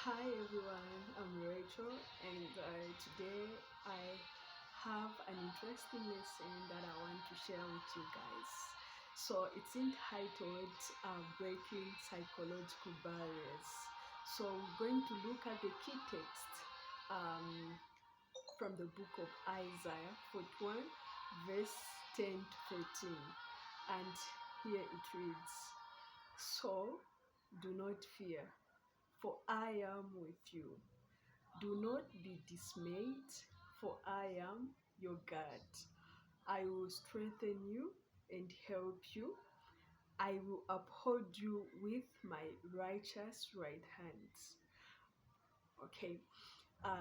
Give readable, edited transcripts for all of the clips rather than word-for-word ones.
Hi everyone, I'm Rachel, and today I have an interesting lesson that I want to share with you guys. So it's entitled Breaking Psychological Barriers. So we're going to look at the key text um, from the book of Isaiah 41, verse 10 to 14. And here it reads, So do not fear, for I am with you. Do not be dismayed, for I am your God. I will strengthen you and help you. I will uphold you with my righteous right hand. Okay,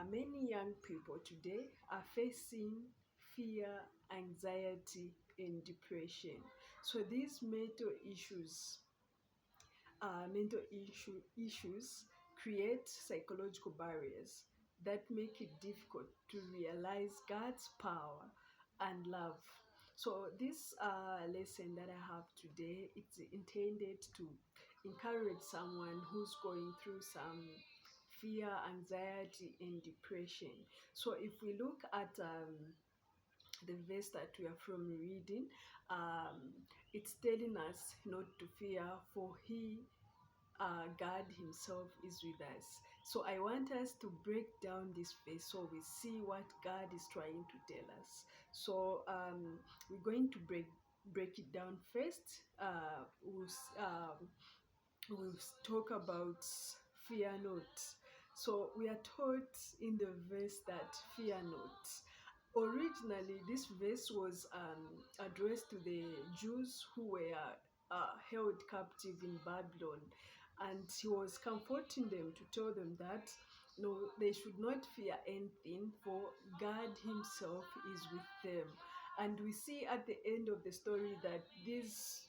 many young people today are facing fear, anxiety, and depression. So these mental issues create psychological barriers that make it difficult to realize God's power and love. So this lesson that I have today, it's intended to encourage someone who's going through some fear, anxiety, and depression. So if we look at the verse that we are from reading, it's telling us not to fear, for God Himself is with us. So I want us to break down this verse so we see what God is trying to tell us. So we're going to break it down first. We'll talk about fear not. So we are taught in the verse that fear not. Originally, this verse was addressed to the Jews who were held captive in Babylon, and he was comforting them to tell them that no, they should not fear anything, for God Himself is with them. And we see at the end of the story that these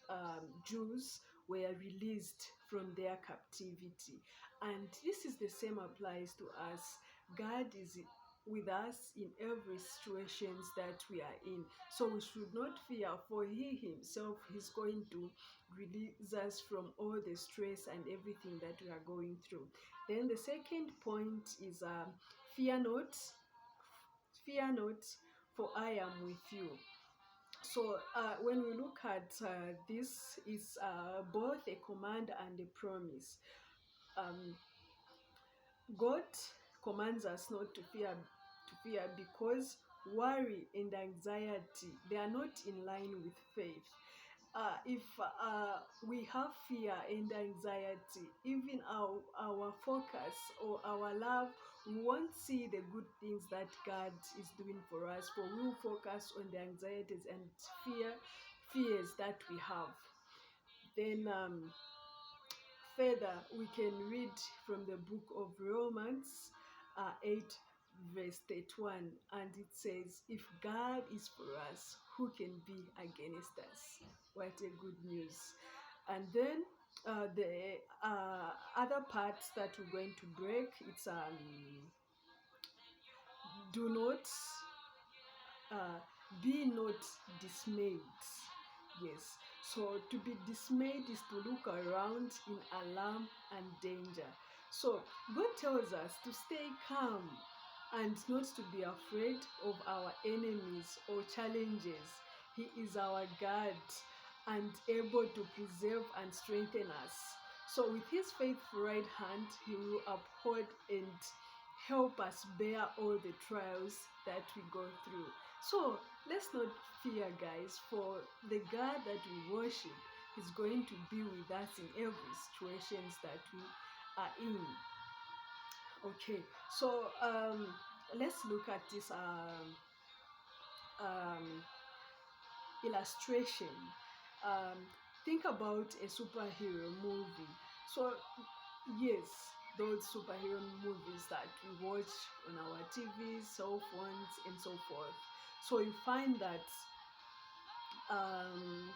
Jews were released from their captivity. And this is the same applies to us. God is with us in every situations that we are in. So we should not fear, for He Himself is going to release us from all the stress and everything that we are going through. Then the second point is fear not, for I am with you. So when we look at this, is both a command and a promise. Um, God commands us not to fear because worry and anxiety, they are not in line with faith. If we have fear and anxiety, even our focus or our love, we won't see the good things that God is doing for us, but we will focus on the anxieties and fears that we have. Then further, we can read from the book of Romans 8, verse 31, and it says, If God is for us, who can be against us? What a good news. And then the other parts that we're going to break, it's do not uh, be not dismayed. Yes. So to be dismayed is to look around in alarm and danger. So God tells us to stay calm and not to be afraid of our enemies or challenges. He is our God and able to preserve and strengthen us. So with His faithful right hand, He will uphold and help us bear all the trials that we go through. So let's not fear, guys, for the God that we worship is going to be with us in every situations that we are in. Okay, so let's look at this um, illustration. Um, think about a superhero movie. So yes, those superhero movies that we watch on our TVs, cell phones, and so forth. So you find that um,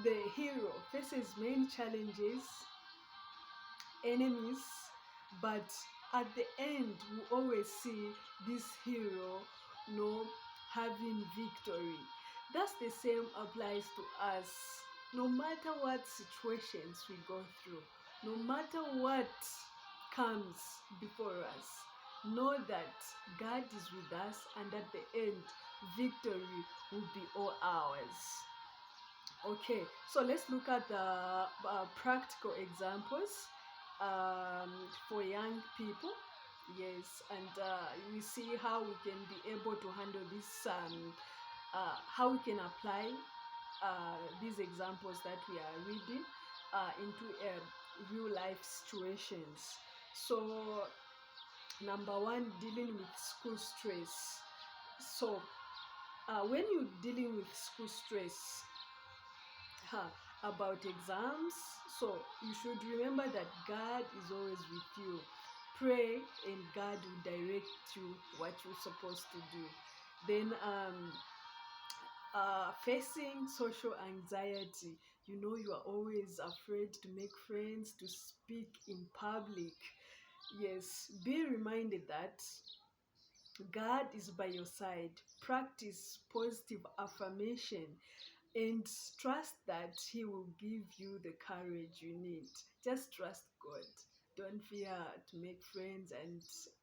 the hero faces many challenges, enemies, but at the end, we always see this hero, having victory. That's the same applies to us. No matter what situations we go through, no matter what comes before us, know that God is with us, and at the end, victory will be all ours. Okay, so let's look at the practical examples for young people. Yes, and we see how we can be able to handle this, how we can apply these examples that we are reading into real life situations. So, number one, dealing with school stress. So, when you're dealing with school stress, about exams, so you should remember that God is always with you. Pray and God will direct you what you're supposed to do. Then facing social anxiety, you are always afraid to make friends, to speak in public. Yes, be reminded that God is by your side. Practice positive affirmation and trust that He will give you the courage you need. Just trust God. Don't fear to make friends and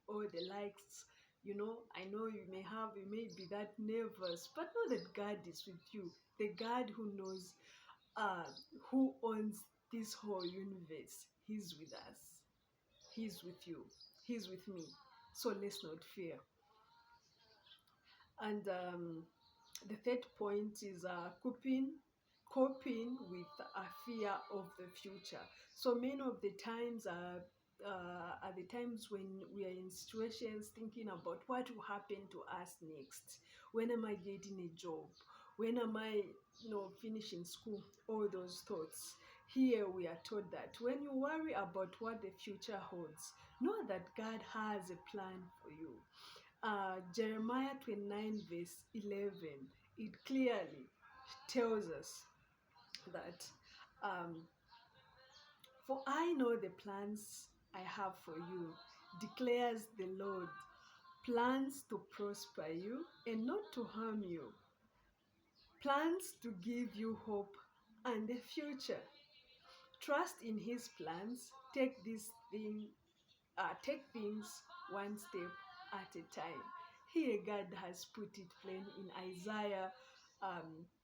all the likes. I know you may be that nervous, but know that God is with you. The God who knows, uh, who owns this whole universe. He's with us. He's with you. He's with me. So let's not fear. And the third point is coping with a fear of the future. So many of the times are the times when we are in situations thinking about what will happen to us next. When am I getting a job? When am I, finishing school? All those thoughts. Here we are told that when you worry about what the future holds, know that God has a plan for you. Jeremiah 29 verse 11, it clearly tells us that, for I know the plans I have for you, declares the Lord, plans to prosper you and not to harm you, plans to give you hope and a future. Trust in His plans. Take things one step at a time. Here, God has put it plain in Isaiah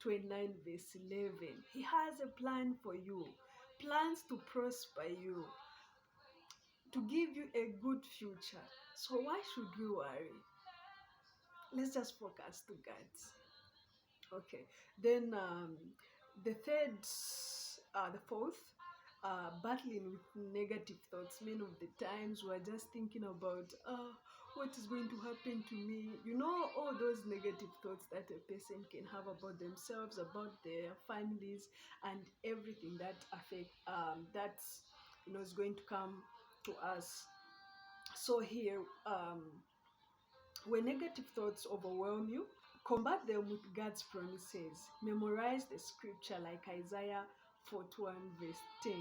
29 verse 11. He has a plan for you, plans to prosper you, to give you a good future. So why should we worry? Let's just focus to God. Okay. Then the fourth, battling with negative thoughts. Many of the times we're just thinking about, what is going to happen to me? All those negative thoughts that a person can have about themselves, about their families, and everything that is going to come to us. So here, when negative thoughts overwhelm you, combat them with God's promises. Memorize the scripture like Isaiah 41 verse 10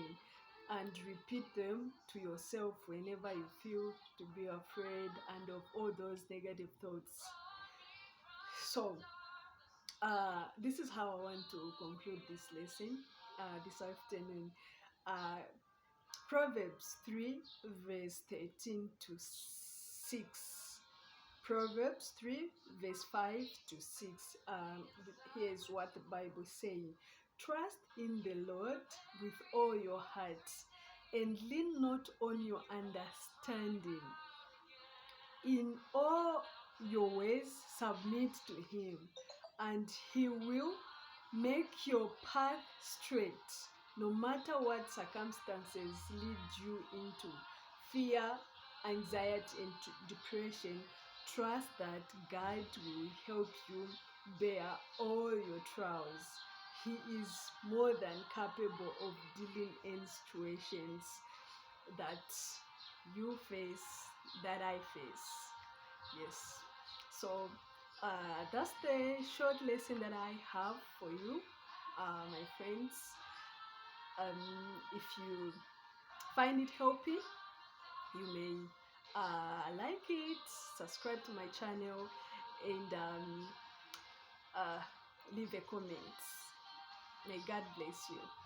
and repeat them to yourself whenever you feel to be afraid and of all those negative thoughts. So, this is how I want to conclude this lesson this afternoon. Proverbs 3 verse 13 to 6. Proverbs 3 verse 5 to 6. Here's what the Bible is saying. Trust in the Lord with all your heart and lean not on your understanding. In all your ways submit to Him, and He will make your path straight. No matter what circumstances lead you into fear, anxiety, and depression, trust that God will help you bear all your trials. He is more than capable of dealing in situations that you face, that I face. Yes. So that's the short lesson that I have for you, my friends. If you find it helpful, you may like it, subscribe to my channel, and leave a comment. May God bless you.